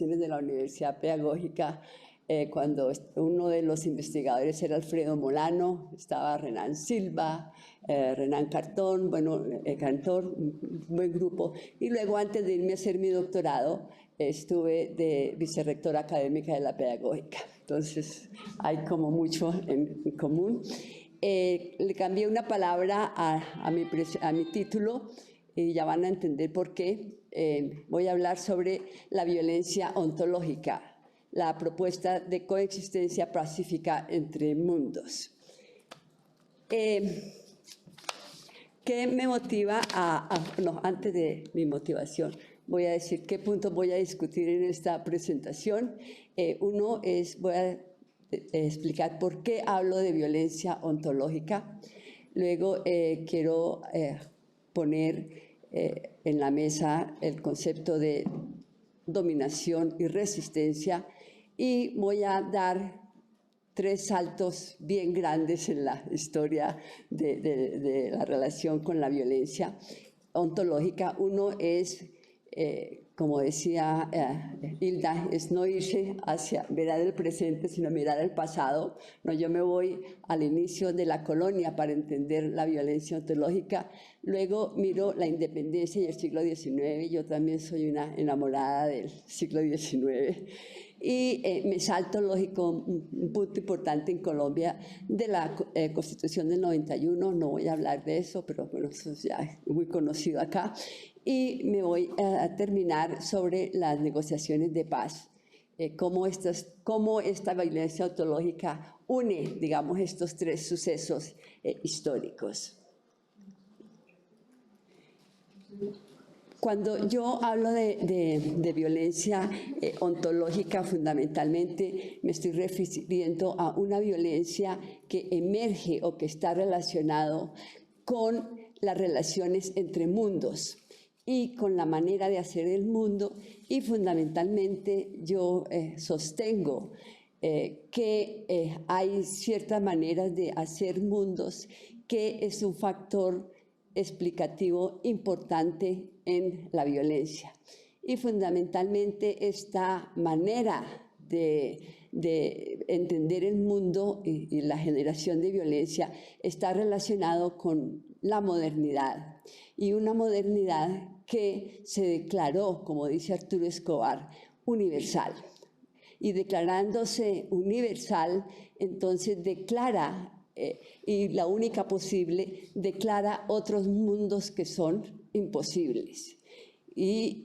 de la Universidad Pedagógica, cuando uno de los investigadores era Alfredo Molano, estaba Renan Silva, Renan Cartón, bueno, Cantor, un buen grupo. Y luego, antes de irme a hacer mi doctorado, estuve de vicerrectora académica de la Pedagógica. Entonces, hay como mucho en común. Le cambié una palabra a mi título y ya van a entender por qué. Voy a hablar sobre la violencia ontológica, la propuesta de coexistencia pacífica entre mundos. ¿Qué me motiva no, antes de mi motivación, voy a decir qué puntos voy a discutir en esta presentación. Uno es, voy a explicar por qué hablo de violencia ontológica. Luego quiero poner en la mesa el concepto de dominación y resistencia, y voy a dar 3 saltos bien grandes en la historia de la relación con la violencia ontológica. Uno es, como decía Hilda, es no irse hacia mirar el presente, sino mirar el pasado. No, yo me voy al inicio de la colonia para entender la violencia ontológica. Luego miro la independencia y el siglo XIX. Yo también soy una enamorada del siglo XIX. Y me salto, lógico, un punto importante en Colombia de la Constitución del 91, no voy a hablar de eso, pero bueno, eso ya es muy conocido acá. Y me voy a terminar sobre las negociaciones de paz, cómo esta violencia ontológica une, digamos, estos 3 sucesos históricos. Cuando yo hablo de violencia ontológica, fundamentalmente me estoy refiriendo a una violencia que emerge o que está relacionado con las relaciones entre mundos y con la manera de hacer el mundo, y fundamentalmente yo sostengo que hay ciertas maneras de hacer mundos que es un factor explicativo importante en la violencia. Y fundamentalmente esta manera de entender el mundo y la generación de violencia está relacionado con la modernidad, y una modernidad que se declaró, como dice Arturo Escobar, universal. Y declarándose universal, entonces declara y la única posible, declara otros mundos que son imposibles. Y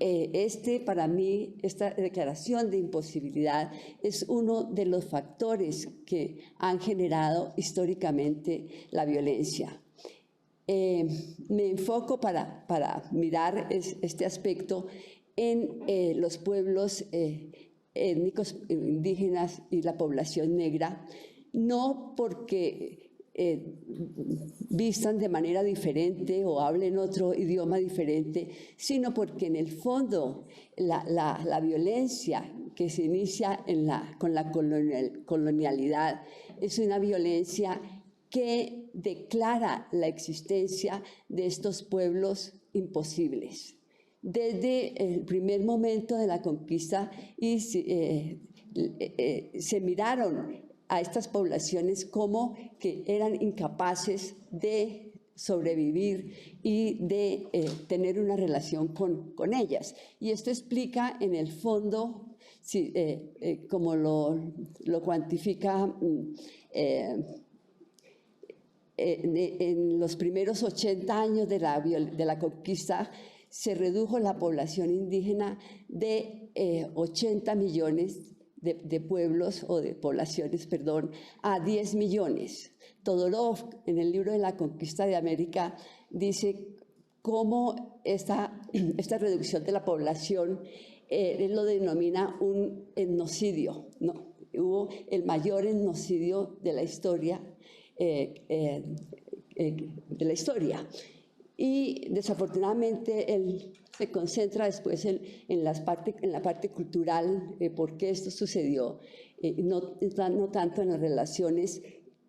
para mí, esta declaración de imposibilidad es uno de los factores que han generado históricamente la violencia. Me enfoco para mirar este aspecto en los pueblos étnicos indígenas y la población negra, no porque vistan de manera diferente o hablen otro idioma diferente, sino porque en el fondo la violencia que se inicia con la colonialidad es una violencia que declara la existencia de estos pueblos imposibles. Desde el primer momento de la conquista se miraron a estas poblaciones como que eran incapaces de sobrevivir y de tener una relación con ellas. Y esto explica en el fondo, como lo cuantifica en los primeros 80 años de la conquista, se redujo la población indígena de 80 millones de pueblos o de poblaciones, perdón, a 10 millones. Todorov, en el libro de la conquista de América, dice cómo esta reducción de la población, él lo denomina un etnocidio, ¿no? Hubo el mayor etnocidio de la historia, y desafortunadamente él se concentra después en la parte cultural, por qué esto sucedió, no tanto en las relaciones,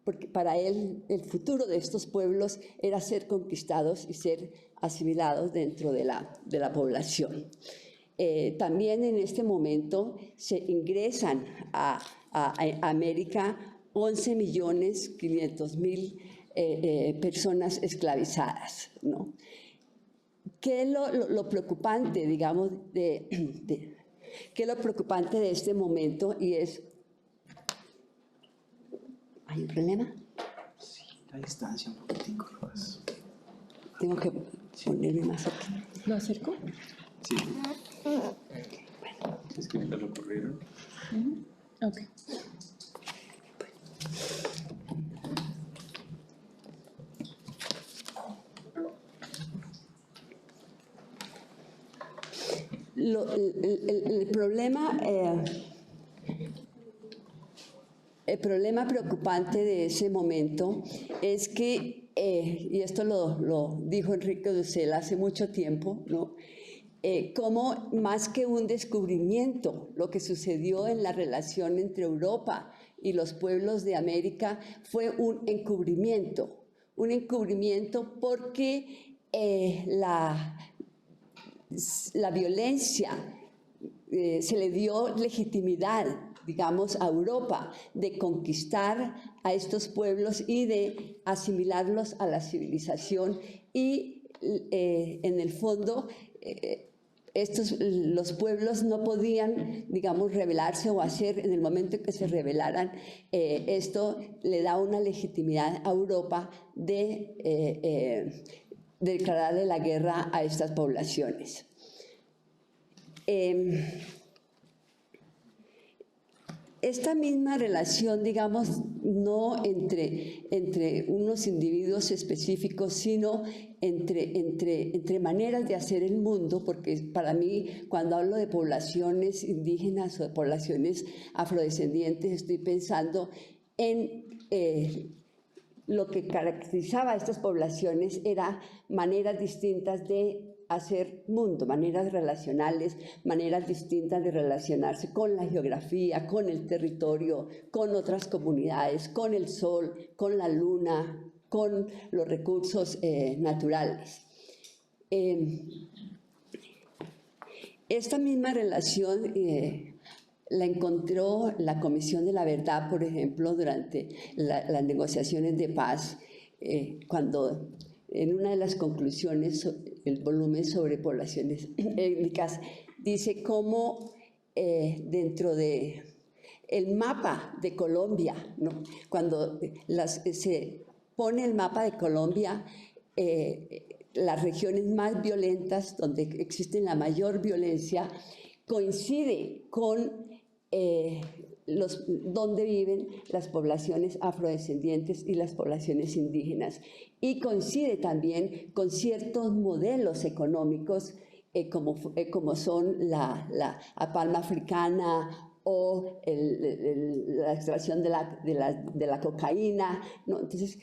porque para él el futuro de estos pueblos era ser conquistados y ser asimilados dentro de la población. También en este momento se ingresan a América 11.500.000 personas esclavizadas, ¿no? ¿Qué es lo preocupante, digamos, qué es lo preocupante de este momento? Y es... ¿Hay un problema? Sí, la distancia un poquitico. Pues. Tengo que ponerme más aquí. ¿Lo acerco? Sí. Bueno. Es que mientras lo corrieron. Ok. El problema preocupante de ese momento es que, y esto lo dijo Enrique Dussel hace mucho tiempo, ¿no? Como más que un descubrimiento, lo que sucedió en la relación entre Europa y los pueblos de América fue un encubrimiento porque la violencia se le dio legitimidad, digamos, a Europa de conquistar a estos pueblos y de asimilarlos a la civilización y en el fondo los pueblos no podían, digamos, rebelarse o hacer, en el momento en que se rebelaran, esto le da una legitimidad a Europa de declararle la guerra a estas poblaciones. Esta misma relación, digamos, no entre unos individuos específicos, sino entre maneras de hacer el mundo, porque para mí, cuando hablo de poblaciones indígenas o de poblaciones afrodescendientes, estoy pensando en lo que caracterizaba a estas poblaciones era maneras distintas de hacer mundo, maneras relacionales, maneras distintas de relacionarse con la geografía, con el territorio, con otras comunidades, con el sol, con la luna, con los recursos naturales. Esta misma relación la encontró la Comisión de la Verdad, por ejemplo, durante las negociaciones de paz, cuando en una de las conclusiones, el volumen sobre poblaciones étnicas, dice cómo dentro de el mapa de Colombia, ¿no? Cuando se pone el mapa de Colombia, las regiones más violentas, donde existe la mayor violencia, coincide con donde viven las poblaciones afrodescendientes y las poblaciones indígenas. Y coincide también con ciertos modelos económicos como son la palma africana o la extracción de la cocaína, ¿no? Entonces,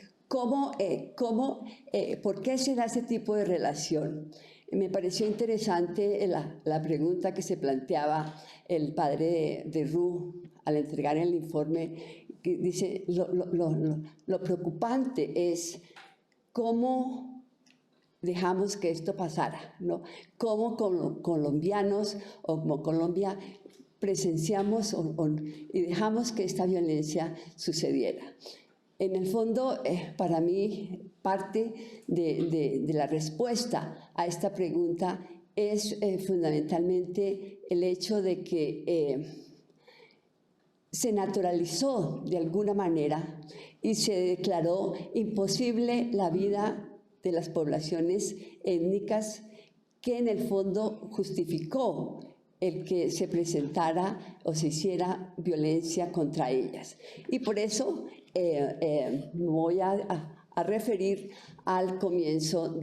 ¿por qué se da ese tipo de relación? Me pareció interesante la pregunta que se planteaba el padre de Roux al entregar el informe, que dice, lo preocupante es cómo dejamos que esto pasara, ¿no? Cómo como colombianos o como Colombia presenciamos y dejamos que esta violencia sucediera. En el fondo, para mí, parte de la respuesta a esta pregunta es fundamentalmente el hecho de que se naturalizó de alguna manera y se declaró imposible la vida de las poblaciones étnicas, que en el fondo justificó el que se presentara o se hiciera violencia contra ellas. Y por eso me voy a referir al comienzo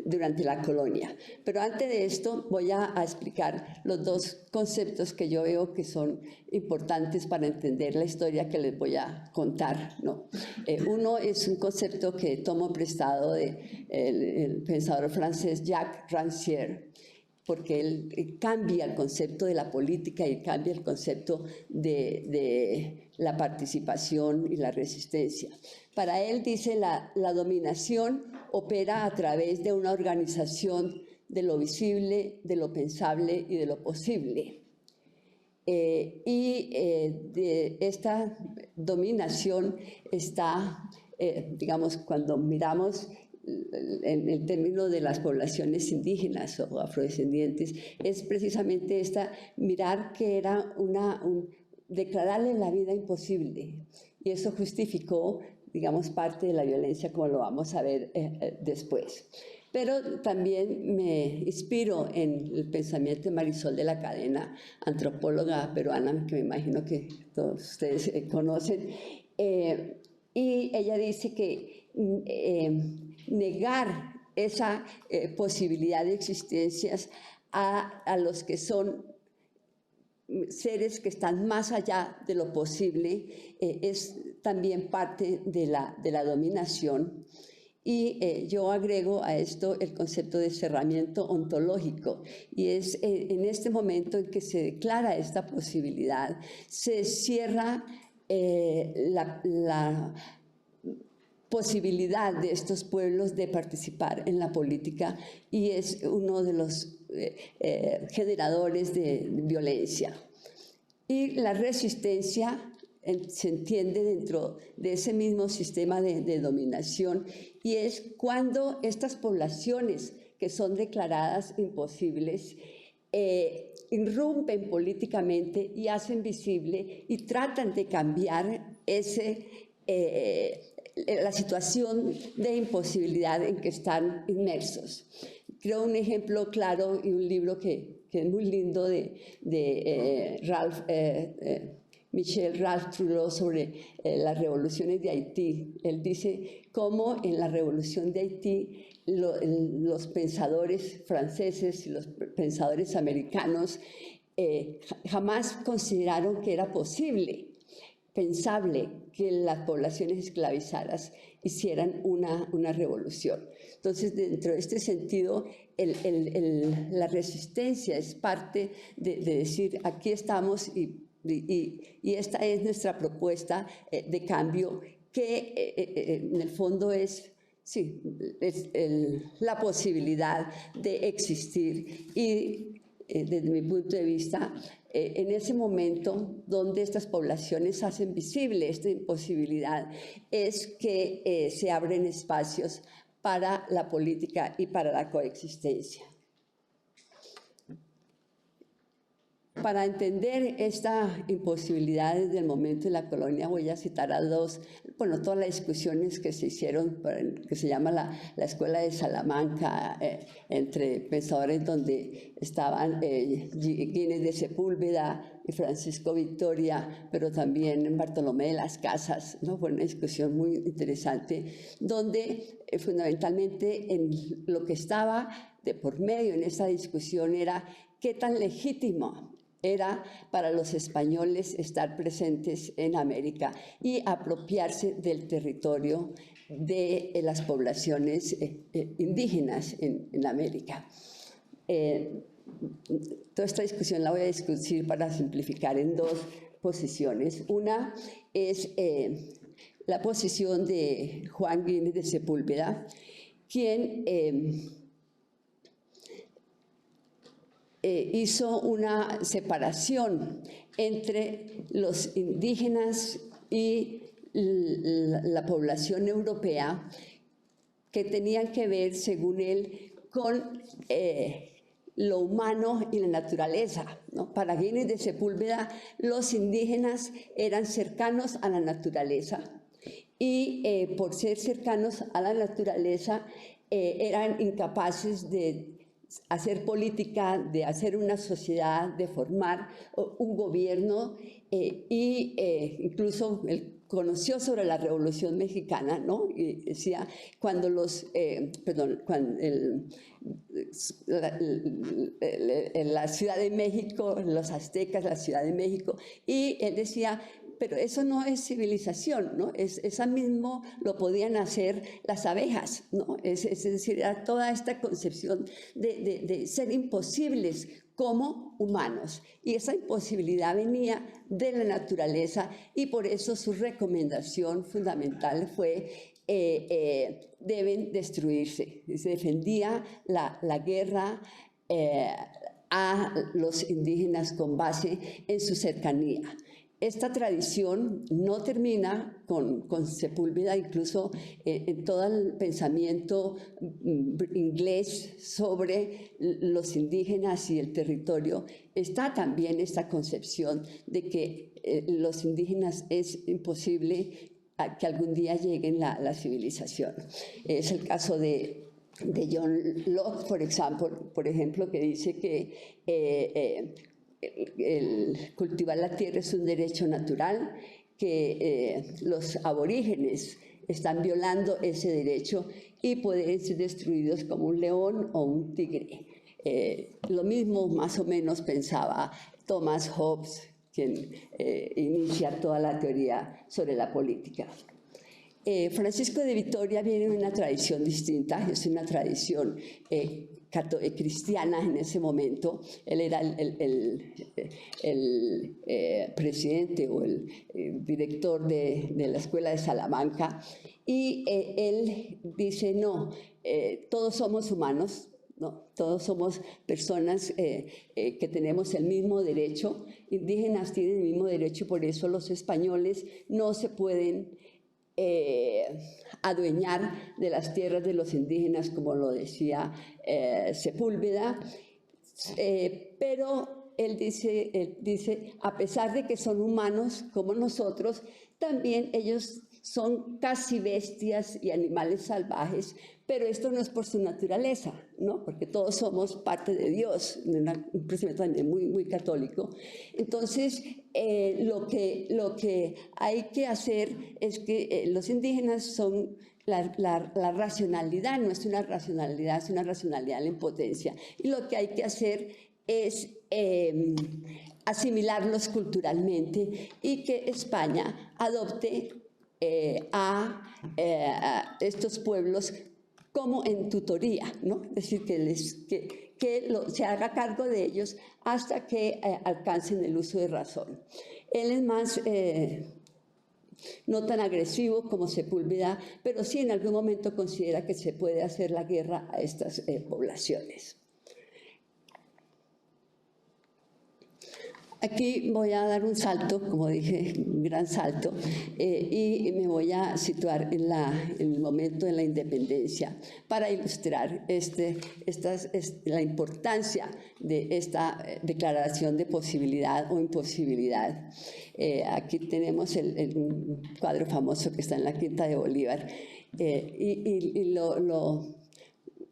durante la colonia. Pero antes de esto voy a explicar los dos conceptos que yo veo que son importantes para entender la historia que les voy a contar, ¿no? Uno es un concepto que tomo prestado del pensador francés Jacques Rancière, porque él cambia el concepto de la política y cambia el concepto de la participación y la resistencia. Para él, dice, la dominación opera a través de una organización de lo visible, de lo pensable y de lo posible. De esta dominación está, digamos, cuando miramos en el término de las poblaciones indígenas o afrodescendientes, es precisamente mirar que era declararle la vida imposible. Y eso justificó, digamos, parte de la violencia, como lo vamos a ver después. Pero también me inspiro en el pensamiento de Marisol de la Cadena, antropóloga peruana, que me imagino que todos ustedes conocen. Y ella dice que negar esa posibilidad de existencias a los que son seres que están más allá de lo posible es también parte de la dominación. Y yo agrego a esto el concepto de cerramiento ontológico, y es en este momento en que se declara esta posibilidad, se cierra la posibilidad de estos pueblos de participar en la política, y es uno de los generadores de violencia. Y la resistencia se entiende dentro de ese mismo sistema de dominación, y es cuando estas poblaciones que son declaradas imposibles irrumpen políticamente y hacen visible y tratan de cambiar la situación de imposibilidad en que están inmersos. Creo un ejemplo claro y un libro que es muy lindo de Michel Ralph Trudeau sobre las revoluciones de Haití. Él dice cómo en la revolución de Haití los pensadores franceses y los pensadores americanos jamás consideraron que era pensable que las poblaciones esclavizadas hicieran una revolución. Entonces, dentro de este sentido, la resistencia es parte de decir, aquí estamos y esta es nuestra propuesta de cambio, que en el fondo es la posibilidad de existir. Y desde mi punto de vista, en ese momento donde estas poblaciones hacen visible esta imposibilidad, es que se abren espacios para la política y para la coexistencia. Para entender esta imposibilidad desde el momento de la colonia, voy a citar a todas las discusiones que se hicieron, que se llama la Escuela de Salamanca, entre pensadores donde estaban Gines de Sepúlveda y Francisco Victoria, pero también Bartolomé de las Casas, ¿no? Fue una discusión muy interesante, donde fundamentalmente en lo que estaba de por medio en esa discusión era qué tan legítimo era para los españoles estar presentes en América y apropiarse del territorio de las poblaciones indígenas en América. Toda esta discusión la voy a discutir para simplificar en dos posiciones. Una es la posición de Juan Gines de Sepúlveda, quien hizo una separación entre los indígenas y la población europea, que tenían que ver, según él, con lo humano y la naturaleza, ¿no? Para Gines de Sepúlveda, los indígenas eran cercanos a la naturaleza y por ser cercanos a la naturaleza eran incapaces de hacer política, de hacer una sociedad, de formar un gobierno, incluso él conoció sobre la Revolución Mexicana, ¿no? Y decía, cuando la Ciudad de México, los aztecas, la Ciudad de México, y él decía, pero eso no es civilización, ¿no? Esa mismo lo podían hacer las abejas, ¿no? Es decir, era toda esta concepción de ser imposibles como humanos. Y esa imposibilidad venía de la naturaleza, y por eso su recomendación fundamental fue deben destruirse. Se defendía la guerra a los indígenas con base en su cercanía. Esta tradición no termina con Sepúlveda, incluso en todo el pensamiento inglés sobre los indígenas y el territorio, está también esta concepción de que los indígenas es imposible que algún día lleguen la civilización. Es el caso de John Locke, por ejemplo, que dice que el cultivar la tierra es un derecho natural, que los aborígenes están violando ese derecho y pueden ser destruidos como un león o un tigre. Lo mismo más o menos pensaba Thomas Hobbes, quien inicia toda la teoría sobre la política. Francisco de Vitoria viene de una tradición distinta, es una tradición cristiana en ese momento. Él era el presidente o el director de la Escuela de Salamanca, y él dice, no, todos somos humanos, ¿no? Todos somos personas que tenemos el mismo derecho, indígenas tienen el mismo derecho, por eso los españoles no se pueden adueñar de las tierras de los indígenas, como lo decía Sepúlveda, pero él dice, a pesar de que son humanos como nosotros, también ellos son casi bestias y animales salvajes, pero esto no es por su naturaleza, ¿no? Porque todos somos parte de Dios, un pensamiento también muy católico. Entonces, lo que hay que hacer es que los indígenas son la racionalidad, no es una racionalidad, es una racionalidad en potencia. Y lo que hay que hacer es asimilarlos culturalmente y que España adopte a estos pueblos como en tutoría, ¿no? Es decir, se haga cargo de ellos hasta que alcancen el uso de razón. Él es más, no tan agresivo como Sepúlveda, pero sí en algún momento considera que se puede hacer la guerra a estas poblaciones. Aquí voy a dar un salto, como dije, un gran salto, y me voy a situar en el momento de la independencia para ilustrar la importancia de esta declaración de posibilidad o imposibilidad. Aquí tenemos un cuadro famoso que está en la Quinta de Bolívar,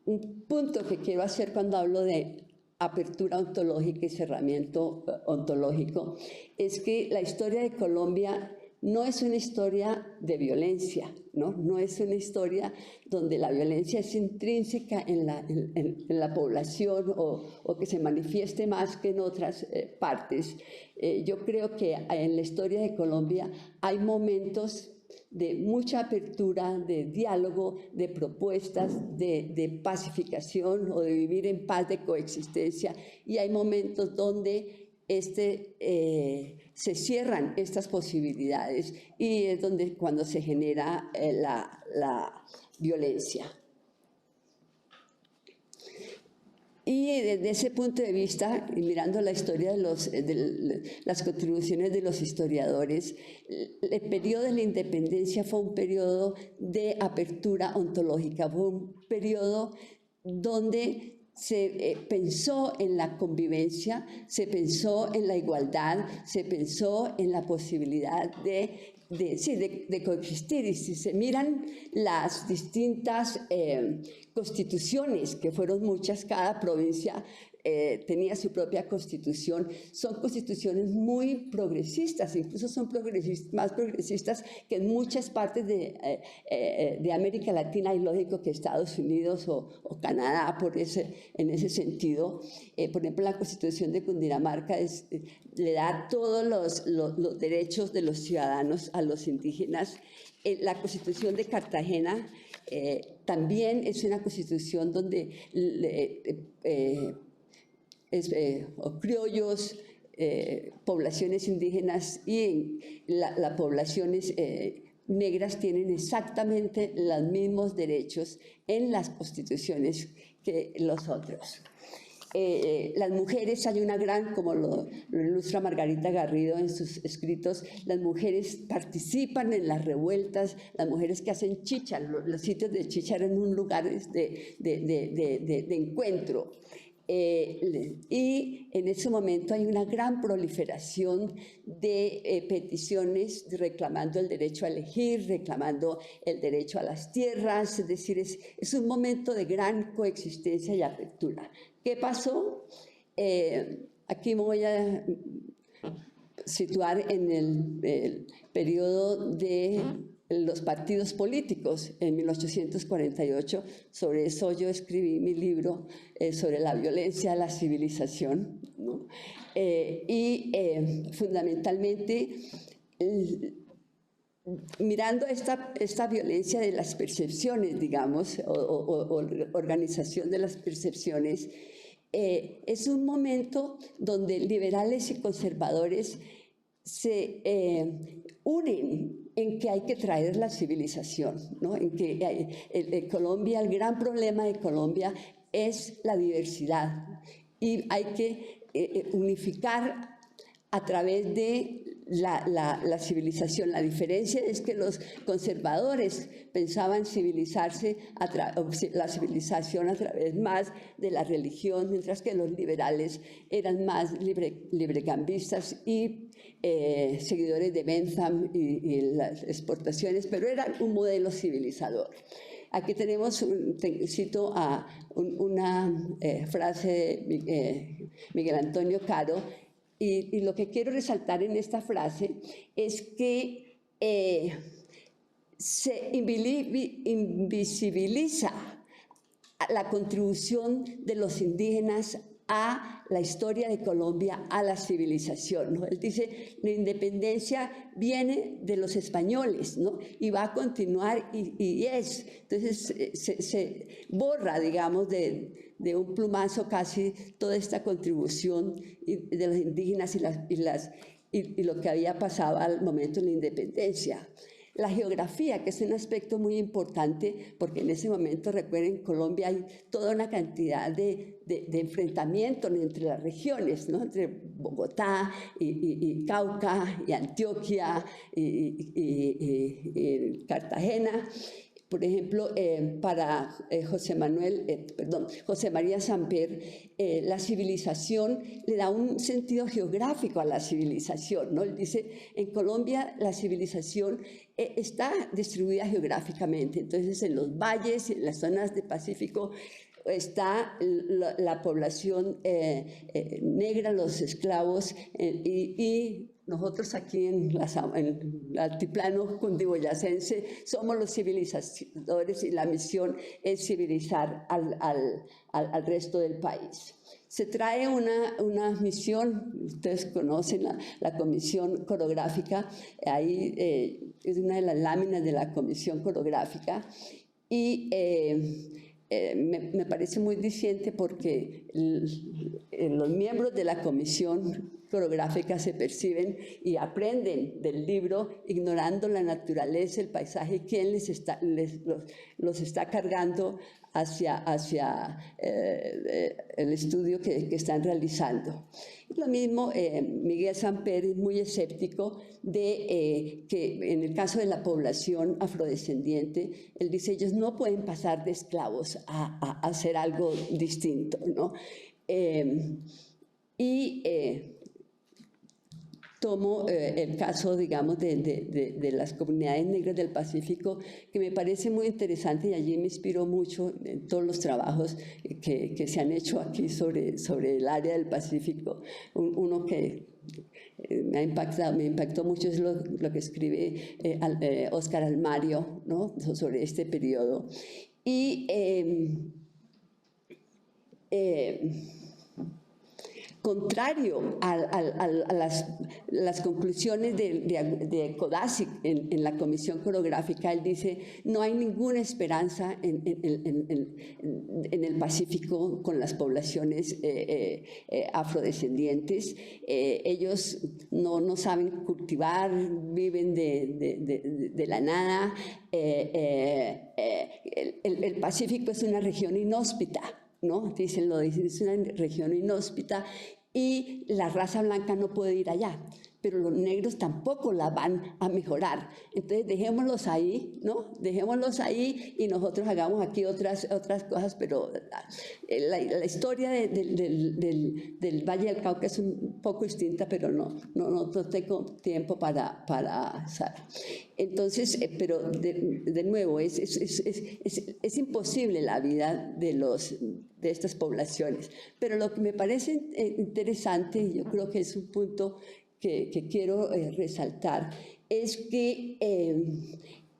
un punto que quiero hacer cuando hablo de apertura ontológica y cerramiento ontológico, es que la historia de Colombia no es una historia de violencia, no es una historia donde la violencia es intrínseca en la población o que se manifieste más que en otras partes. Yo creo que en la historia de Colombia hay momentos de mucha apertura, de diálogo, de propuestas, de pacificación o de vivir en paz, de coexistencia, y hay momentos donde se cierran estas posibilidades y es cuando se genera la violencia. Y desde ese punto de vista, y mirando la historia de las contribuciones de los historiadores, el periodo de la independencia fue un periodo de apertura ontológica, fue un periodo donde se pensó en la convivencia, se pensó en la igualdad, se pensó en la posibilidad de coexistir. Y si se miran las distintas constituciones, que fueron muchas, cada provincia tenía su propia constitución, son constituciones muy progresistas, incluso son más progresistas que en muchas partes de América Latina, y lógico que Estados Unidos o Canadá en ese sentido. Por ejemplo, la Constitución de Cundinamarca le da todos los derechos de los ciudadanos a los indígenas. La Constitución de Cartagena también es una constitución donde criollos, poblaciones indígenas y las poblaciones negras tienen exactamente los mismos derechos en las constituciones que los otros. Las mujeres, hay una gran, como lo ilustra Margarita Garrido en sus escritos, las mujeres participan en las revueltas, las mujeres que hacen chicha, los sitios de chicha eran un lugar de encuentro. Y en ese momento hay una gran proliferación de peticiones reclamando el derecho a elegir, reclamando el derecho a las tierras, es decir, es un momento de gran coexistencia y apertura. ¿Qué pasó? Aquí me voy a situar en el periodo de los partidos políticos en 1848. Sobre eso yo escribí mi libro sobre la violencia de la civilización, ¿no? Fundamentalmente, mirando esta violencia de las percepciones, digamos, o organización de las percepciones, es un momento donde liberales y conservadores se unen en que hay que traer la civilización, ¿no? En que Colombia, el gran problema de Colombia es la diversidad y hay que unificar a través de la civilización. La diferencia es que los conservadores pensaban civilizarse la civilización a través más de la religión, mientras que los liberales eran más librecambistas y seguidores de Bentham y las exportaciones, pero eran un modelo civilizador. Aquí tenemos, cito una frase de Miguel Antonio Caro, y lo que quiero resaltar en esta frase es que se invisibiliza la contribución de los indígenas a la historia de Colombia, a la civilización, ¿no? Él dice, la independencia viene de los españoles, ¿no? Y va a continuar y es. Entonces se borra, digamos, de un plumazo casi toda esta contribución de los indígenas y lo que había pasado al momento de la independencia. La geografía, que es un aspecto muy importante, porque en ese momento, recuerden, en Colombia hay toda una cantidad de enfrentamientos entre las regiones, ¿no? Entre Bogotá y Cauca y Antioquia y Cartagena. Por ejemplo, para José María Samper, la civilización le da un sentido geográfico a la civilización, ¿no? Él dice, en Colombia la civilización está distribuida geográficamente, entonces en los valles y en las zonas del Pacífico está la población negra, los esclavos y nosotros aquí en el altiplano cundiboyacense somos los civilizadores y la misión es civilizar al resto del país. Se trae una misión, ustedes conocen la comisión coreográfica, ahí es una de las láminas de la comisión coreográfica y me parece muy diciente porque los miembros de la comisión coreográfica se perciben y aprenden del libro ignorando la naturaleza, el paisaje, quién los está cargando hacia el estudio que están realizando. Lo mismo, Miguel Samper es muy escéptico de que en el caso de la población afrodescendiente, él dice, ellos no pueden pasar de esclavos a hacer algo distinto, ¿no? Tomo el caso, digamos, de las comunidades negras del Pacífico, que me parece muy interesante y allí me inspiró mucho en todos los trabajos que se han hecho aquí sobre el área del Pacífico. Uno que me impactó mucho es lo que escribe Óscar Almario, ¿no? Sobre este periodo. Y contrario a las conclusiones de Kodasik en la Comisión Coreográfica. Él dice, no hay ninguna esperanza en el Pacífico con las poblaciones afrodescendientes. Ellos no saben cultivar, viven de la nada. El Pacífico es una región inhóspita, ¿no? Dicen, es una región inhóspita y la raza blanca no puede ir allá, pero los negros tampoco la van a mejorar. Entonces dejémoslos ahí, ¿no? Dejémoslos ahí y nosotros hagamos aquí otras cosas, pero la historia del Valle del Cauca es un poco distinta, pero no tengo tiempo para entonces, pero de nuevo, es imposible la vida de estas poblaciones. Pero lo que me parece interesante, y yo creo que es un punto que quiero resaltar, es que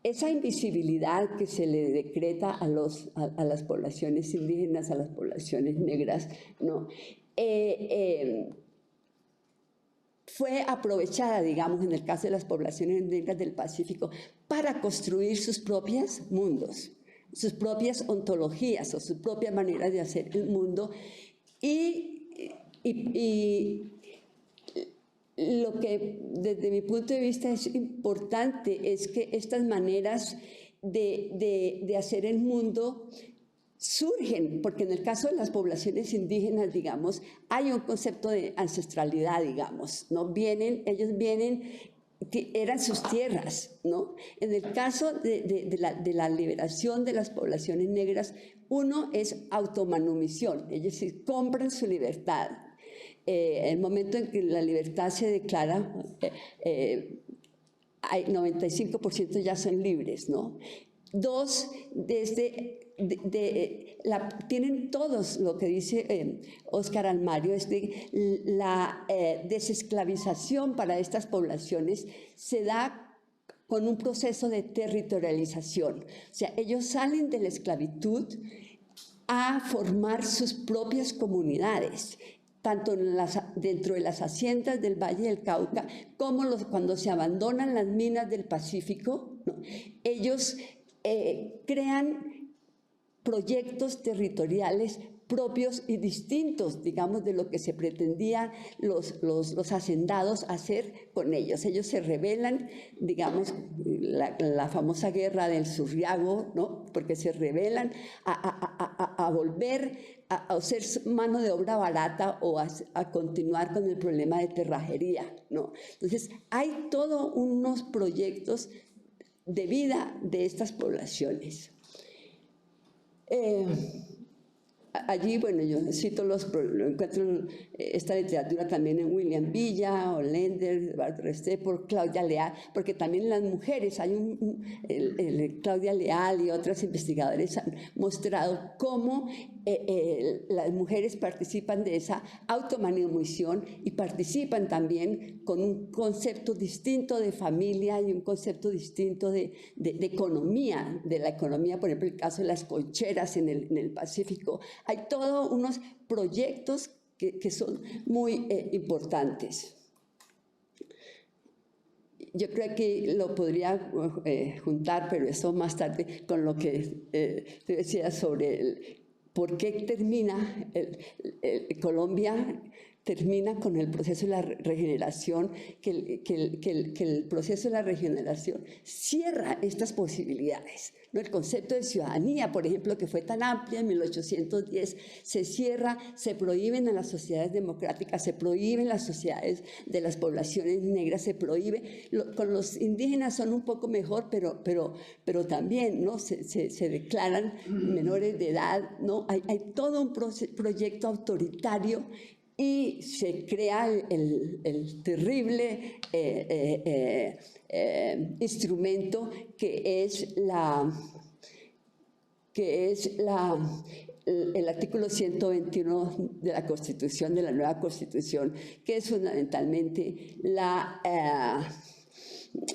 esa invisibilidad que se le decreta a las poblaciones indígenas, a las poblaciones negras, ¿no? Fue aprovechada, digamos, en el caso de las poblaciones negras del Pacífico, para construir sus propios mundos, sus propias ontologías o su propia manera de hacer el mundo. Y lo que desde mi punto de vista es importante es que estas maneras de hacer el mundo surgen, porque en el caso de las poblaciones indígenas, digamos, hay un concepto de ancestralidad, digamos, ¿no? Ellos eran sus tierras, ¿no? En el caso de la liberación de las poblaciones negras, uno es automanumisión, ellos compran su libertad. El momento en que la libertad se declara, 95% ya son libres, ¿no? Dos, tienen todos lo que dice Óscar Almario, es de la desesclavización para estas poblaciones se da con un proceso de territorialización. O sea, ellos salen de la esclavitud a formar sus propias comunidades, tanto dentro de las haciendas del Valle del Cauca como cuando se abandonan las minas del Pacífico, ¿no? Ellos crean proyectos territoriales propios y distintos, digamos, de lo que se pretendía los hacendados hacer con ellos. Ellos se rebelan, digamos, la famosa guerra del Surriago, ¿no? Porque se rebelan a volver a hacer mano de obra barata o a continuar con el problema de terrajería, ¿no? Entonces, hay todos unos proyectos de vida de estas poblaciones. Allí, bueno, yo cito encuentro esta literatura también en William Villa, Hollander, Eduardo Restrepo, Claudia Leal, porque también las mujeres, Claudia Leal y otras investigadores han mostrado cómo las mujeres participan de esa automanumisión y participan también con un concepto distinto de familia y un concepto distinto de economía, de la economía, por ejemplo, el caso de las colcheras en el Pacífico. Hay todos unos proyectos que son muy importantes. Yo creo que lo podría juntar, pero eso más tarde, con lo que te decía sobre por qué termina Colombia termina con el proceso de la regeneración, que el proceso de la regeneración cierra estas posibilidades, ¿no? El concepto de ciudadanía, por ejemplo, que fue tan amplia en 1810, se cierra, se prohíben en las sociedades democráticas, se prohíben las sociedades de las poblaciones negras, se prohíbe. Con los indígenas son un poco mejor, pero también, ¿no? se declaran menores de edad, ¿no? Hay todo un proyecto autoritario y se crea el terrible instrumento que es el artículo 121 de la Constitución, de la nueva Constitución, que es fundamentalmente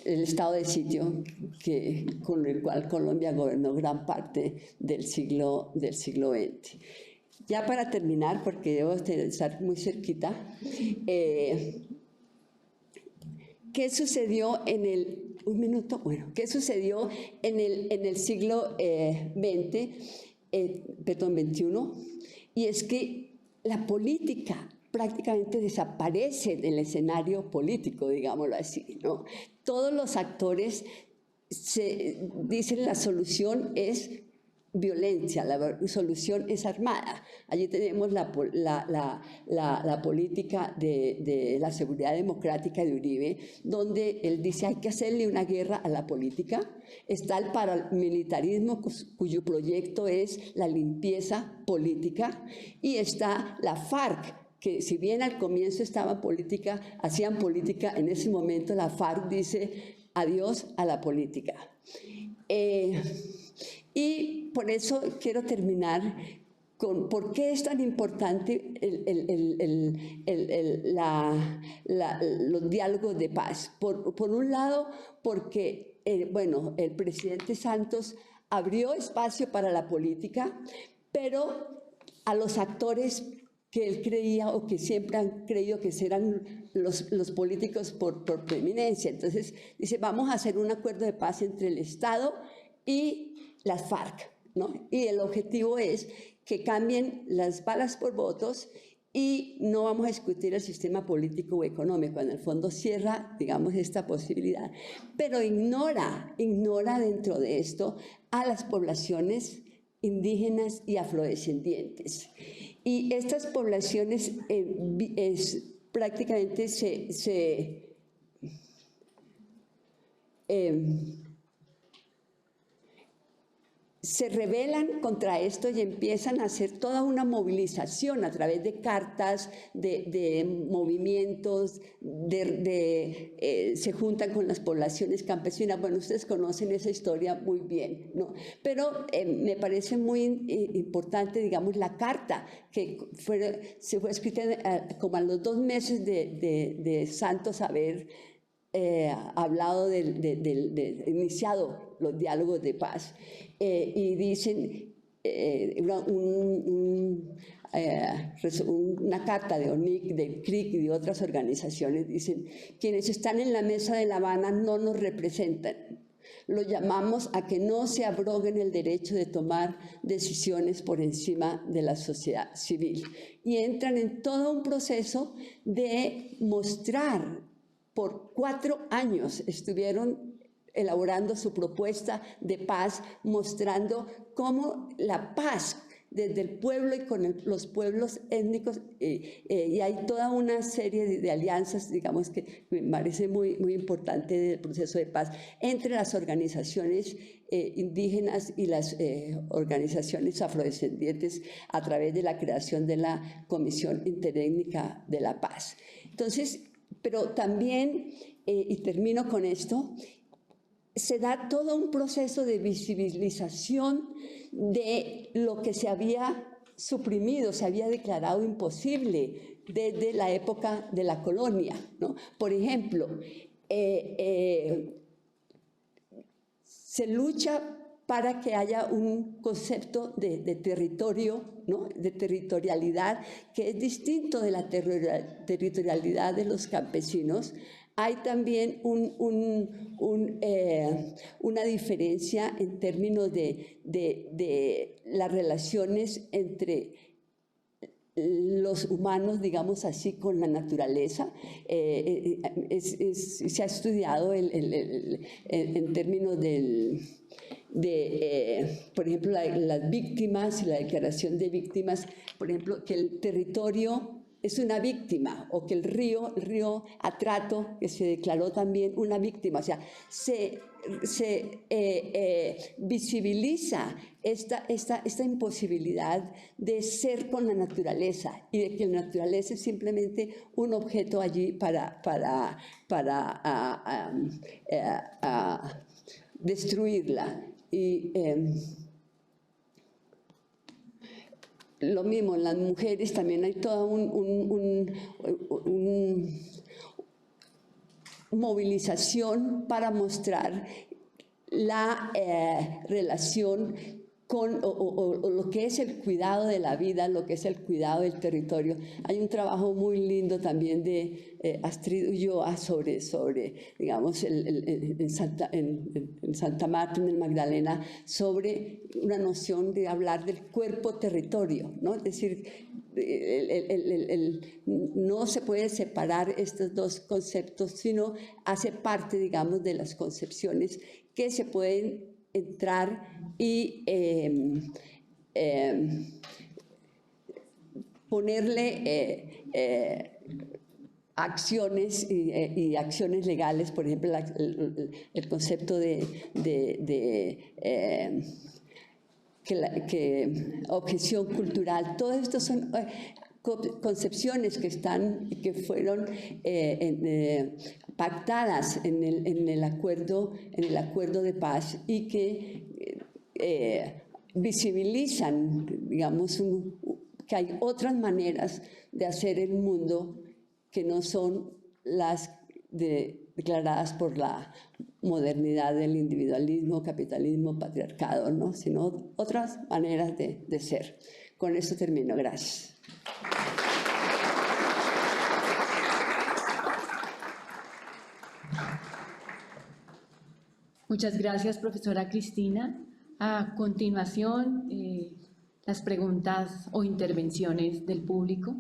el estado de sitio con el cual Colombia gobernó gran parte del siglo XX. ya para terminar, porque debo estar muy cerquita, ¿qué sucedió en el... Un minuto, bueno, ¿qué sucedió en el siglo XX, perdón, XXI? Y es que la política prácticamente desaparece del escenario político, digámoslo así, ¿no? Todos los actores dicen la solución es violencia, la solución es armada. Allí tenemos la política de la seguridad democrática de Uribe, donde él dice hay que hacerle una guerra a la política. Está el paramilitarismo, cuyo proyecto es la limpieza política, y está la FARC, que si bien al comienzo hacían política, en ese momento la FARC dice adiós a la política. Y por eso quiero terminar con por qué es tan importante los diálogos de paz. Por un lado, porque bueno, el presidente Santos abrió espacio para la política, pero a los actores que él creía o que siempre han creído que serán los políticos por preeminencia. Entonces dice, vamos a hacer un acuerdo de paz entre el Estado y las FARC, ¿no? Y el objetivo es que cambien las balas por votos y no vamos a discutir el sistema político o económico. En el fondo cierra, digamos, esta posibilidad, pero ignora dentro de esto a las poblaciones indígenas y afrodescendientes. Y estas poblaciones prácticamente se rebelan contra esto y empiezan a hacer toda una movilización a través de cartas, de movimientos, se juntan con las poblaciones campesinas. Bueno, ustedes conocen esa historia muy bien, ¿no? Pero me parece muy importante, digamos, la carta que se fue escrita como a los 2 meses de Santos haber hablado iniciado los diálogos de paz. Y dicen una carta de ONIC, del CRIC y de otras organizaciones, dicen, quienes están en la mesa de La Habana no nos representan. Los llamamos a que no se abroguen el derecho de tomar decisiones por encima de la sociedad civil. Y entran en todo un proceso de mostrar, por 4 años estuvieron elaborando su propuesta de paz, mostrando cómo la paz desde el pueblo y con los pueblos étnicos, y hay toda una serie de alianzas, digamos, que me parece muy, muy importante del proceso de paz entre las organizaciones indígenas y las organizaciones afrodescendientes a través de la creación de la Comisión Interétnica de la Paz. Entonces, pero también, y termino con esto, se da todo un proceso de visibilización de lo que se había suprimido, se había declarado imposible desde la época de la colonia, ¿no? Por ejemplo, se lucha para que haya un concepto de territorio, ¿no? De territorialidad, que es distinto de la territorialidad de los campesinos. Hay también una diferencia en términos de las relaciones entre los humanos, digamos así, con la naturaleza. Se ha estudiado en términos por ejemplo, las víctimas y la declaración de víctimas, por ejemplo, que el territorio es una víctima, o que el río Atrato, que se declaró también una víctima. O sea, se visibiliza esta imposibilidad de ser con la naturaleza y de que la naturaleza es simplemente un objeto allí para destruirla. Y lo mismo, en las mujeres también hay toda una movilización para mostrar la relación o lo que es el cuidado de la vida, lo que es el cuidado del territorio. Hay un trabajo muy lindo también de Astrid Ulloa sobre digamos, en Santa Marta, en el Magdalena, sobre una noción de hablar del cuerpo-territorio, ¿no? Es decir, no se puede separar estos dos conceptos, sino hace parte, digamos, de las concepciones que se pueden entrar y ponerle acciones y acciones legales, por ejemplo, el concepto de objeción cultural. Todo esto son concepciones que fueron pactadas en el acuerdo de paz y que visibilizan, digamos, que hay otras maneras de hacer el mundo que no son las declaradas por la modernidad del individualismo, capitalismo, patriarcado, ¿no? Sino otras maneras de ser. Con esto termino. Gracias. Muchas gracias, profesora Cristina. A continuación, las preguntas o intervenciones del público.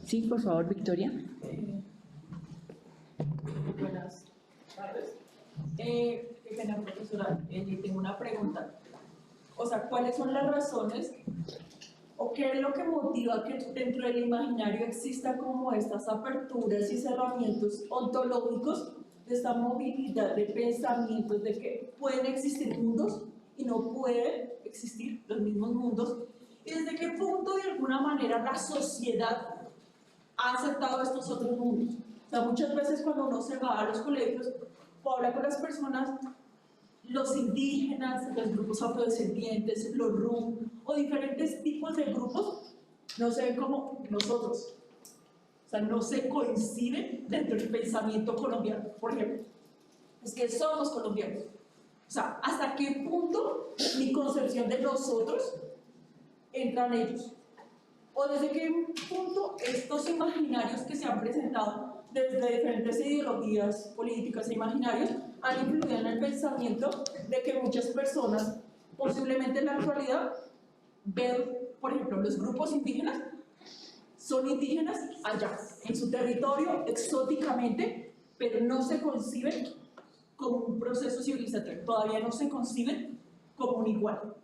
Sí, por favor, Victoria. Buenas tardes. Qué pena, profesora, tengo una pregunta. O sea, ¿cuáles son las razones o qué es lo que motiva que dentro del imaginario exista como estas aperturas y cerramientos ontológicos de esta movilidad de pensamientos de que pueden existir mundos y no pueden existir los mismos mundos? ¿Y desde qué punto, de alguna manera, la sociedad ha aceptado estos otros mundos? O sea, muchas veces cuando uno se va a los colegios o habla con las personas, los indígenas, los grupos afrodescendientes, los RUM o diferentes tipos de grupos no se ven como nosotros. O sea, no se coinciden dentro del pensamiento colombiano, por ejemplo. Es que somos colombianos. O sea, ¿hasta qué punto mi concepción de nosotros entran ellos? ¿O desde qué punto estos imaginarios que se han presentado desde diferentes ideologías políticas e imaginarios han influido en el pensamiento de que muchas personas, posiblemente en la actualidad, ven, por ejemplo, los grupos indígenas, son indígenas allá, en su territorio, exóticamente, pero no se conciben como un proceso civilizatorio, todavía no se conciben como un igual?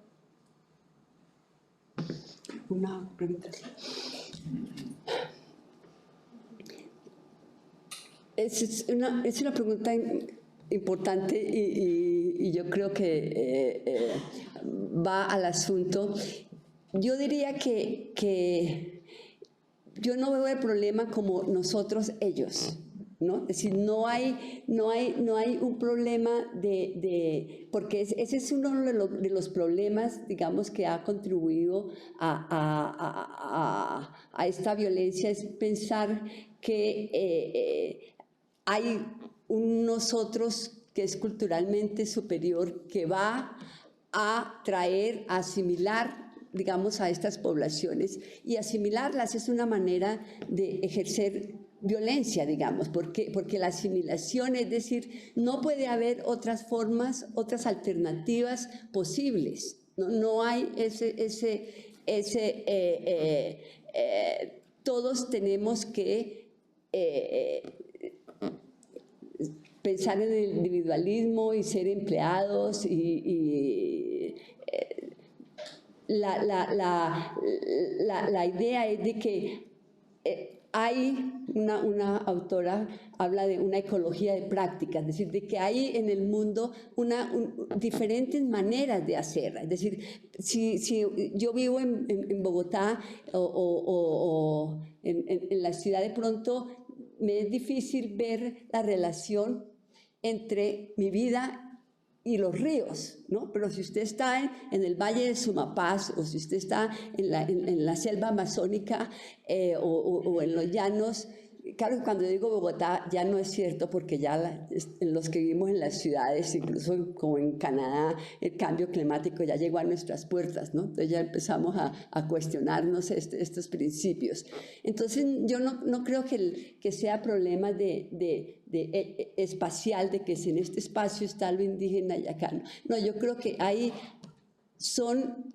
Una pregunta. Es una pregunta importante y yo creo que va al asunto. Yo diría que yo no veo el problema como nosotros, ellos, ¿no? Es decir, no hay un problema porque ese es uno de los problemas, digamos, que ha contribuido a esta violencia, es pensar que hay un nosotros que es culturalmente superior, que va a traer, a asimilar, digamos, a estas poblaciones, y asimilarlas es una manera de ejercer violencia, digamos, porque la asimilación, es decir, no puede haber otras formas, otras alternativas posibles, no hay todos tenemos que pensar en el individualismo y ser empleados la idea es de que hay una autora habla de una ecología de prácticas, es decir, de que hay en el mundo diferentes maneras de hacerla. Es decir, si yo vivo en Bogotá o en la ciudad, de pronto me es difícil ver la relación entre mi vida y los ríos, ¿no? Pero si usted está en el Valle de Sumapaz, o si usted está en la selva amazónica o en los llanos, claro, cuando digo Bogotá ya no es cierto porque ya los que vivimos en las ciudades, incluso como en Canadá, el cambio climático ya llegó a nuestras puertas, ¿no? Entonces ya empezamos a cuestionarnos estos principios. Entonces yo no creo que sea problema espacial, de que si en este espacio está lo indígena y acá no. No, yo creo que son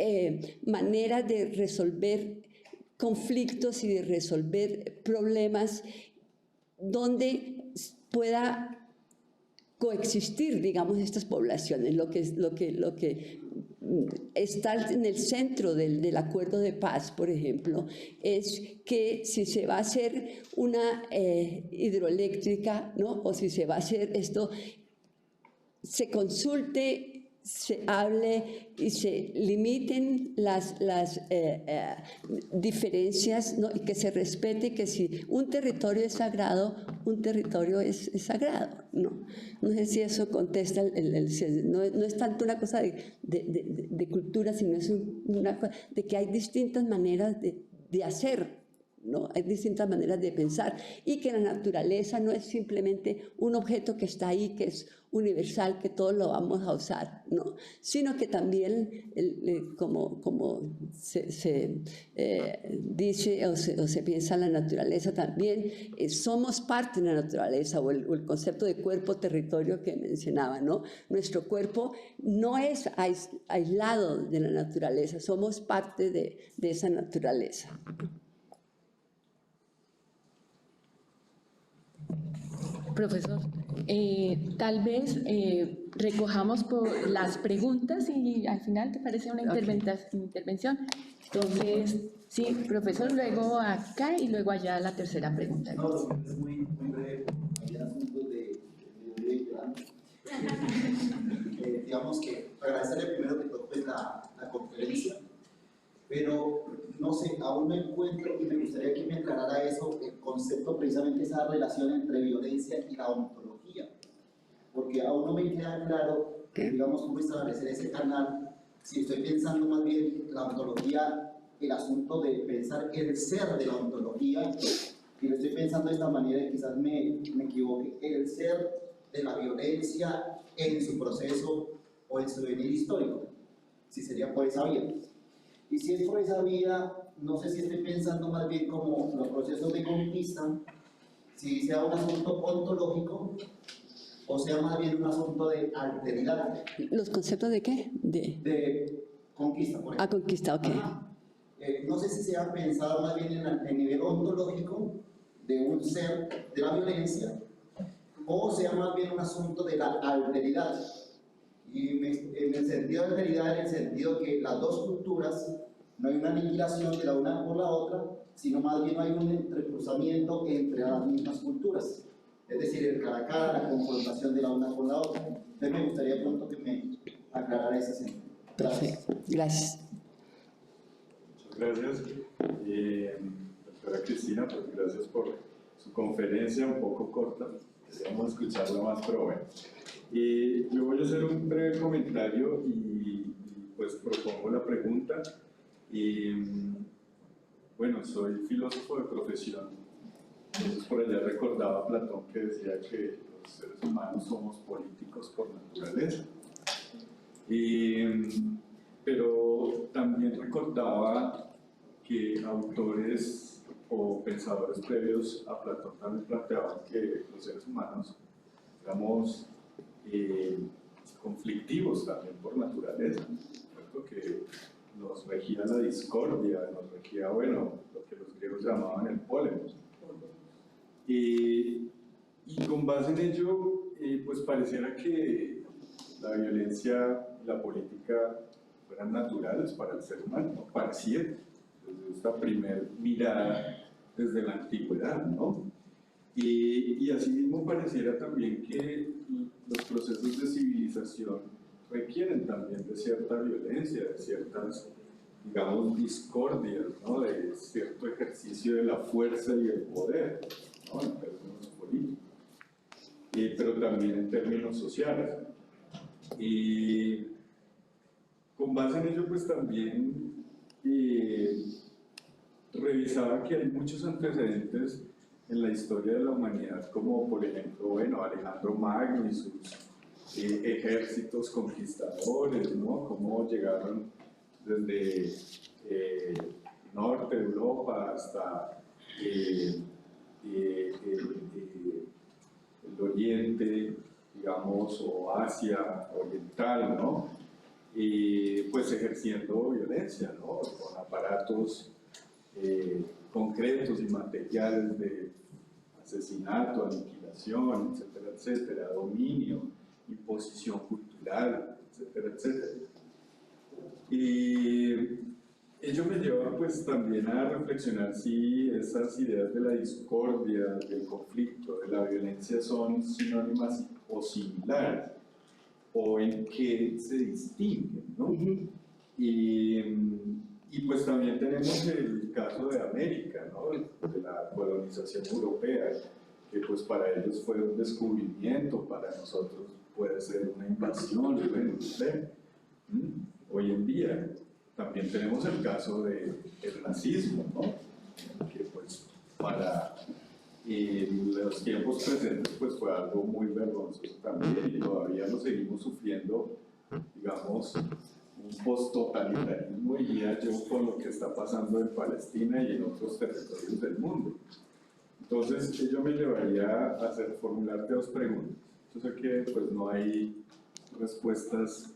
maneras de resolver conflictos y de resolver problemas donde pueda coexistir, digamos, estas poblaciones. Lo que está en el centro del acuerdo de paz, por ejemplo, es que si se va a hacer una hidroeléctrica, ¿no? O si se va a hacer esto, se consulte, se hable y se limiten las diferencias, ¿no? Y que se respete que si un territorio es sagrado, un territorio es sagrado, ¿no? No sé si eso contesta, no es tanto una cosa de cultura, sino es una cosa de que hay distintas maneras de hacer, ¿no? Hay distintas maneras de pensar y que la naturaleza no es simplemente un objeto que está ahí, que es universal, que todos lo vamos a usar, ¿no? Sino que también, como se dice o se piensa en la naturaleza también, somos parte de la naturaleza, o el concepto de cuerpo-territorio que mencionaba, ¿no? Nuestro cuerpo no es aislado de la naturaleza, somos parte de esa naturaleza. Profesor, tal vez recojamos por las preguntas y al final te parece una intervención. Entonces, sí, profesor, luego acá y luego allá la tercera pregunta. No, es muy breve, hay asuntos de digamos que agradecerle primero que todo pues, la conferencia, pero no sé, aún no encuentro y me gustaría que me aclarara eso, el concepto precisamente esa relación entre violencia y la ontología, porque aún no me queda claro, digamos, cómo establecer ese canal, si estoy pensando más bien la ontología, el asunto de pensar el ser de la ontología, y lo estoy pensando de esta manera y quizás me equivoque, el ser de la violencia en su proceso o en su venir histórico, si sería por esa vía. Y si es por esa vía, no sé si estoy pensando más bien como los procesos de conquista, si sea un asunto ontológico o sea más bien un asunto de alteridad. ¿Los conceptos de qué? De conquista, por ejemplo. Conquista, ok. No sé si sea pensado más bien en el nivel ontológico de un ser de la violencia o sea más bien un asunto de la alteridad. Y en el sentido de alteridad, en el sentido que las dos culturas, no hay una aniquilación de la una por la otra, sino más bien hay un entrecruzamiento entre las mismas culturas. Es decir, el cara a cara, la confrontación de la una con la otra. Entonces me gustaría pronto que me aclarara ese sentido. Gracias. Gracias. Muchas gracias. Doctora Cristina, pues gracias por su conferencia, un poco corta. Queríamos escucharla más, pero bueno. Yo voy a hacer un breve comentario y pues propongo la pregunta. Bueno, soy filósofo de profesión. Entonces por allá recordaba a Platón que decía que los seres humanos somos políticos por naturaleza. Pero también recordaba que autores o pensadores previos a Platón también planteaban que los seres humanos éramos conflictivos también por naturaleza, ¿cierto? Que nos regía la discordia, nos regía, bueno, lo que los griegos llamaban el pólemo. Y con base en ello, pues pareciera que la violencia y la política fueran naturales para el ser humano, ¿no? Pareciera, desde esta primera mirada desde la antigüedad, ¿no? Y asimismo pareciera también que los procesos de civilización requieren también de cierta violencia, de ciertas, digamos, discordias, ¿no? De cierto ejercicio de la fuerza y el poder, ¿no? En términos políticos, pero también en términos sociales. Y con base en ello, pues también revisaba que hay muchos antecedentes en la historia de la humanidad, como por ejemplo, bueno, Alejandro Magno y sus ejércitos conquistadores, ¿no? Cómo llegaron desde norte de Europa hasta el oriente, digamos, o Asia oriental, ¿no? Y pues ejerciendo violencia, ¿no? Con aparatos concretos y materiales de asesinato, aniquilación, etcétera, etcétera, dominio, imposición cultural, etcétera, etcétera. Y ello me lleva pues también a reflexionar si esas ideas de la discordia, del conflicto, de la violencia son sinónimas o similares, o en qué se distinguen, ¿no? Y pues también tenemos el caso de América, ¿no? De la colonización europea, que pues para ellos fue un descubrimiento, para nosotros puede ser una invasión, bueno, no sé. Hoy en día también tenemos el caso del racismo, ¿no? Que pues para los tiempos presentes pues fue algo muy vergonzoso también y todavía lo seguimos sufriendo, digamos, un post-totalitarismo, diría yo, con lo que está pasando en Palestina y en otros territorios del mundo. Entonces, ello me llevaría a formularte dos preguntas. Yo sé que pues, no hay respuestas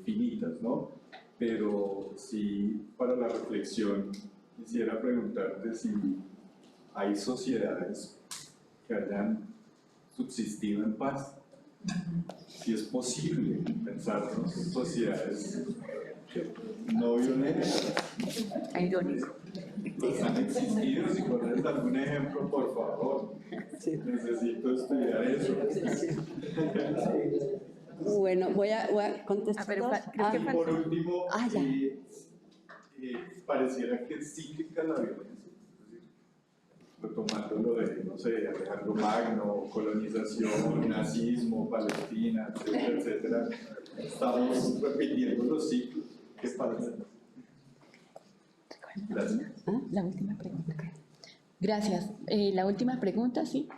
finitas, ¿no? Pero sí, para la reflexión, quisiera preguntarte si hay sociedades que hayan subsistido en paz. Si es posible pensarnos en sociedades no violentas. Irónico. ¿Han existido? Si pones algún ejemplo, por favor. Sí. Necesito estudiar eso. Bueno, voy a contestar. Pero dos. creo que Y por último, ya. pareciera que es cíclica la violencia. Retomando lo de, no sé, Alejandro Magno, colonización, nazismo, Palestina, etcétera, etcétera. Estamos repitiendo los ciclos. ¿Qué pasa? Gracias. La última pregunta. Gracias. La última pregunta, sí.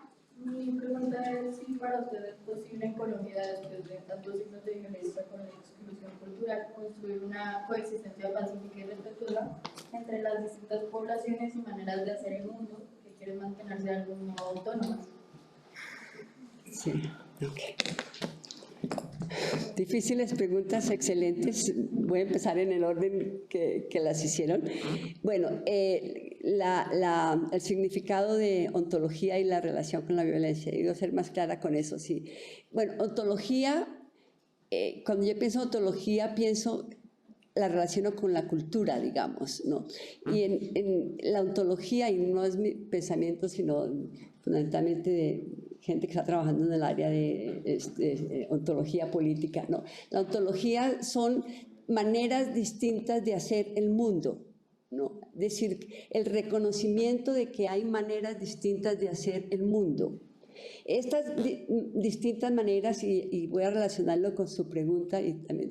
Mi pregunta es si para usted es posible en Colombia, después de tantos signos de violencia con la exclusión cultural, construir una coexistencia pacífica y respetuosa entre las distintas poblaciones y maneras de hacer el mundo que quieren mantenerse de algún modo autónomas. Sí, ok. Difíciles preguntas, excelentes. Voy a empezar en el orden que las hicieron. Bueno, el significado de ontología y la relación con la violencia. Quiero ser más clara con eso, sí. Bueno, ontología, cuando yo pienso ontología, pienso la relaciono con la cultura, digamos, ¿no? Y en la ontología, y no es mi pensamiento, sino fundamentalmente de gente que está trabajando en el área de ontología política, ¿no? La ontología son maneras distintas de hacer el mundo, ¿no? Es decir, el reconocimiento de que hay maneras distintas de hacer el mundo. Estas distintas maneras, y voy a relacionarlo con su pregunta, y también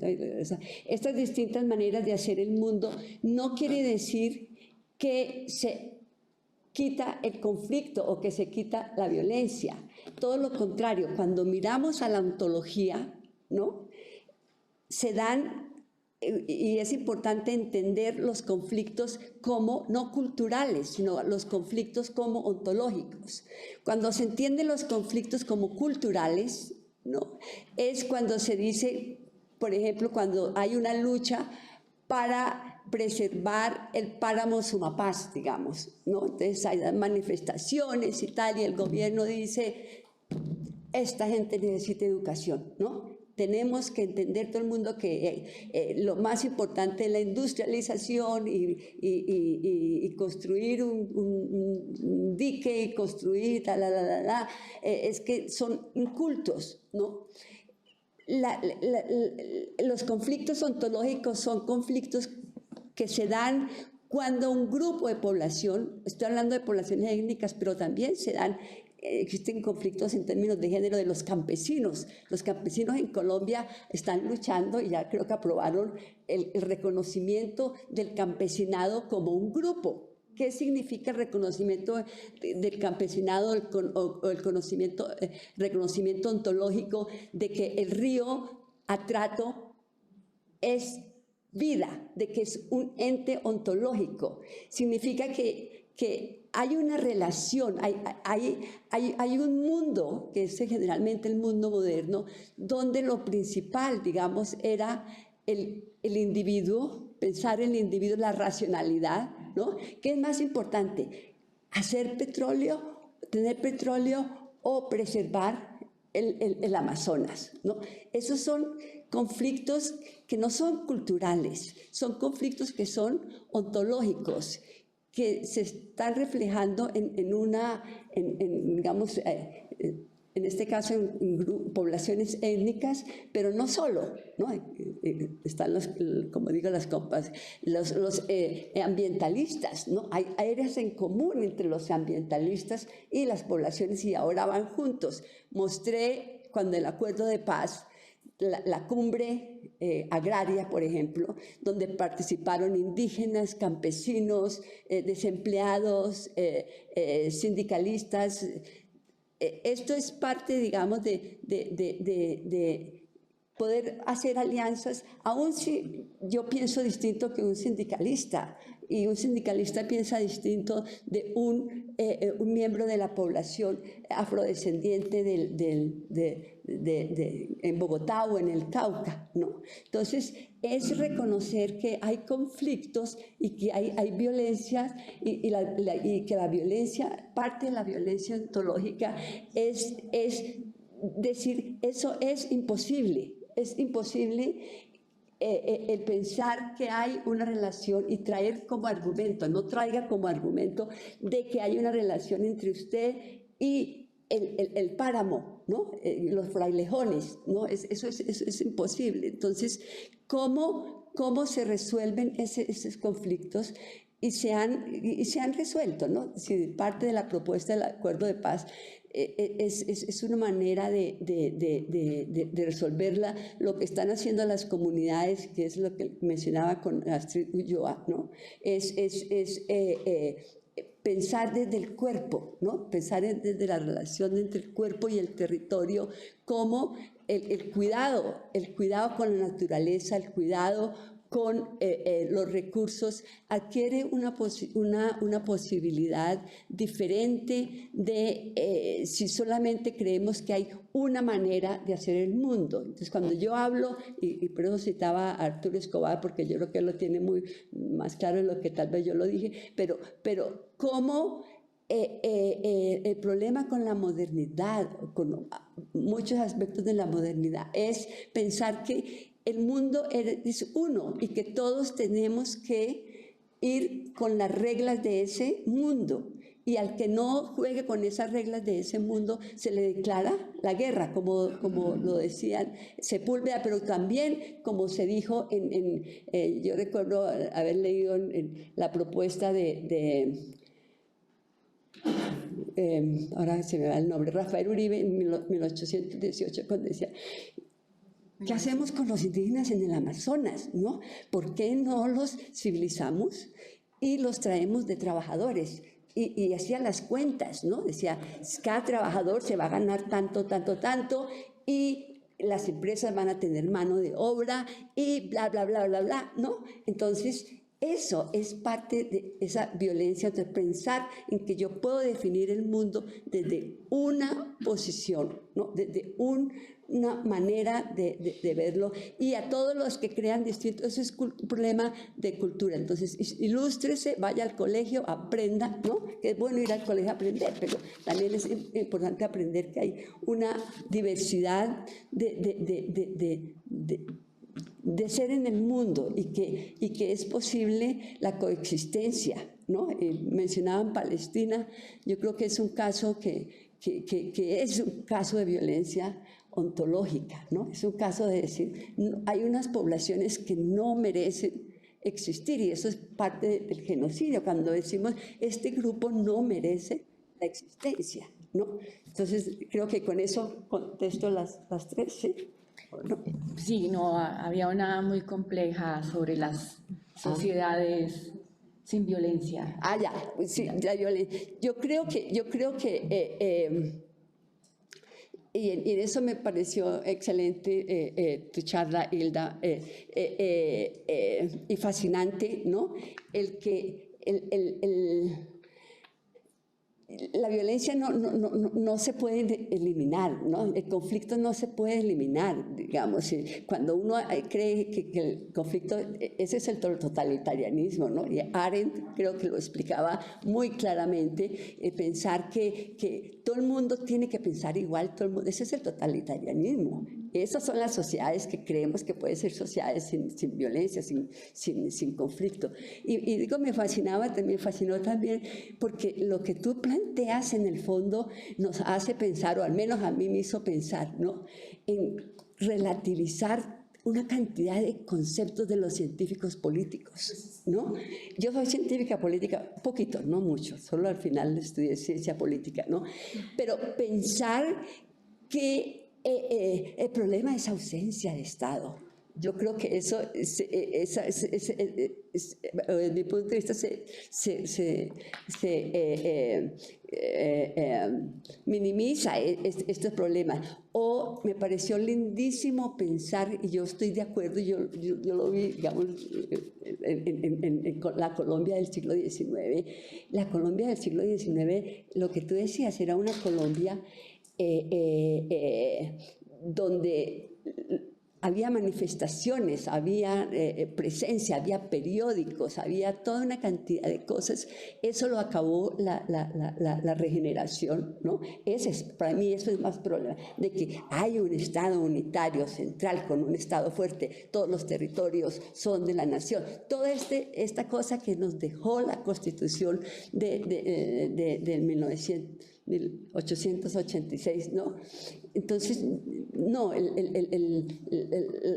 estas distintas maneras de hacer el mundo no quiere decir que se quita el conflicto o que se quita la violencia. Todo lo contrario, cuando miramos a la ontología, ¿no? Se dan, y es importante entender los conflictos como no culturales, sino los conflictos como ontológicos. Cuando se entienden los conflictos como culturales, ¿no? Es cuando se dice, por ejemplo, cuando hay una lucha para preservar el páramo Sumapaz, digamos, ¿no? Entonces hay manifestaciones y tal, y el gobierno dice, esta gente necesita educación, ¿no? Tenemos que entender todo el mundo que lo más importante es la industrialización y construir un dique y construir es que son incultos, ¿no? Los conflictos ontológicos son conflictos que se dan cuando un grupo de población, estoy hablando de poblaciones étnicas, pero también se dan, existen conflictos en términos de género de los campesinos. Los campesinos en Colombia están luchando y ya creo que aprobaron el reconocimiento del campesinado como un grupo, ¿Qué significa el reconocimiento del campesinado o el reconocimiento ontológico de que el río Atrato es vida, de que es un ente ontológico? Significa que hay una relación, hay un mundo, que es generalmente el mundo moderno, donde lo principal, digamos, era el individuo, pensar en el individuo, la racionalidad, ¿no? ¿Qué es más importante? ¿Hacer petróleo, tener petróleo o preservar el Amazonas, ¿no? Esos son conflictos que no son culturales, son conflictos que son ontológicos, que se están reflejando digamos, en este caso en poblaciones étnicas, pero no solo, ¿no? Están como digo, los ambientalistas, ¿no? Hay áreas en común entre los ambientalistas y las poblaciones y ahora van juntos. Mostré cuando el acuerdo de paz, la cumbre agraria, por ejemplo, donde participaron indígenas, campesinos, desempleados, sindicalistas. Esto es parte, digamos, de poder hacer alianzas, aun si yo pienso distinto que un sindicalista, y un sindicalista piensa distinto de un miembro de la población afrodescendiente en Bogotá o en el Cauca, ¿no? Entonces, es reconocer que hay conflictos y que hay violencias y que la violencia, parte de la violencia ontológica es decir, eso es imposible. Es imposible el pensar que hay una relación y traer como argumento, no traiga como argumento de que hay una relación entre usted y el páramo, ¿no? Los frailejones, ¿no? Eso es imposible. Entonces, ¿cómo se resuelven esos conflictos? Y se han resuelto, ¿no? Si parte de la propuesta del acuerdo de paz es una manera de resolverla. Lo que están haciendo las comunidades, que es lo que mencionaba con Astrid Ulloa, ¿no? Es pensar desde el cuerpo, ¿no? Pensar desde la relación entre el cuerpo y el territorio, como el cuidado con la naturaleza, el cuidado con los recursos, adquiere una posibilidad diferente de si solamente creemos que hay una manera de hacer el mundo. Entonces, cuando yo hablo, y por eso citaba a Arturo Escobar, porque yo creo que él lo tiene muy más claro en lo que tal vez yo lo dije, pero cómo el problema con la modernidad, con muchos aspectos de la modernidad, es pensar que el mundo es uno y que todos tenemos que ir con las reglas de ese mundo. Y al que no juegue con esas reglas de ese mundo, se le declara la guerra, como lo decían Sepúlveda, pero también, como se dijo, yo recuerdo haber leído en la propuesta ahora se me va el nombre, Rafael Uribe en 1818, cuando decía: ¿qué hacemos con los indígenas en el Amazonas, no? ¿Por qué no los civilizamos y los traemos de trabajadores? Y hacía las cuentas, ¿no? Decía, cada trabajador se va a ganar tanto, y las empresas van a tener mano de obra y bla, bla, bla, bla, bla, ¿no? Entonces, eso es parte de esa violencia, de pensar en que yo puedo definir el mundo desde una posición, ¿no? Desde una manera de verlo, y a todos los que crean distinto, eso es un problema de cultura. Entonces, ilústrese, vaya al colegio, aprenda, ¿no? Que es bueno ir al colegio a aprender, pero también es importante aprender que hay una diversidad de ser en el mundo y que es posible la coexistencia, ¿no? Mencionaban Palestina, yo creo que es un caso que es un caso de violencia ontológica, ¿no? Es un caso de decir, hay unas poblaciones que no merecen existir, y eso es parte del genocidio, cuando decimos, este grupo no merece la existencia, ¿no? Entonces, creo que con eso contesto las tres, ¿sí? ¿No? Sí, no, había una muy compleja sobre las sociedades sin violencia? Ah, ya, pues sí, la violencia. Yo creo que y en eso me pareció excelente tu charla, Hilda, y fascinante, ¿no? La violencia no se puede eliminar, ¿no? El conflicto no se puede eliminar, digamos. Cuando uno cree que el conflicto, ese es el totalitarismo, ¿no? Y Arendt creo que lo explicaba muy claramente, pensar que todo el mundo tiene que pensar igual, todo el mundo, ese es el totalitarismo. Esas son las sociedades que creemos que pueden ser sociedades sin violencia, sin conflicto. Y digo, me fascinó también, porque lo que tú planteas en el fondo nos hace pensar, o al menos a mí me hizo pensar, ¿no?, en relativizar una cantidad de conceptos de los científicos políticos, ¿no? Yo soy científica política, poquito, no mucho, solo al final estudié ciencia política, ¿no? Pero pensar que el problema es ausencia de Estado. Yo creo que eso, desde mi punto de vista, minimiza estos problemas. O me pareció lindísimo pensar, y yo estoy de acuerdo, yo lo vi, digamos, en la Colombia del siglo XIX. La Colombia del siglo XIX, lo que tú decías, era una Colombia donde había manifestaciones, había presencia, había periódicos, había toda una cantidad de cosas. Eso lo acabó la regeneración, ¿no? Para mí eso es más problema, de que hay un Estado unitario central con un Estado fuerte, todos los territorios son de la nación. Toda esta cosa que nos dejó la Constitución del 1886, ¿no? Entonces, no,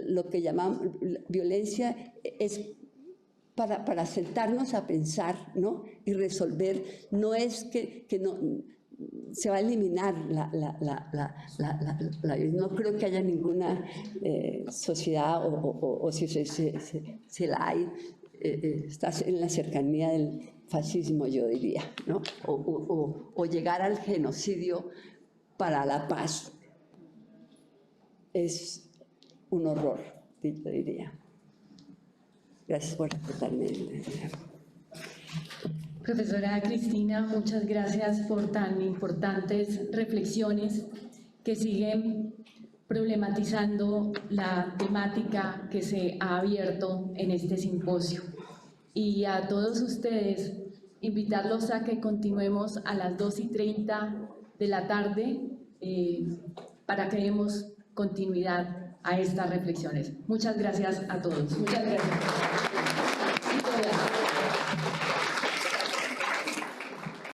lo que llamamos violencia es para sentarnos a pensar, ¿no?, y resolver. No es que no se va a eliminar no creo que haya ninguna sociedad, o si se la hay, está en la cercanía del fascismo, yo diría, ¿no? O llegar al genocidio para la paz. Es un horror, yo diría. Gracias por escucharme. Profesora Cristina, muchas gracias por tan importantes reflexiones que siguen problematizando la temática que se ha abierto en este simposio. Y a todos ustedes, invitarlos a que continuemos a las 2:30 de la tarde para que demos continuidad a estas reflexiones. Muchas gracias a todos. Muchas gracias.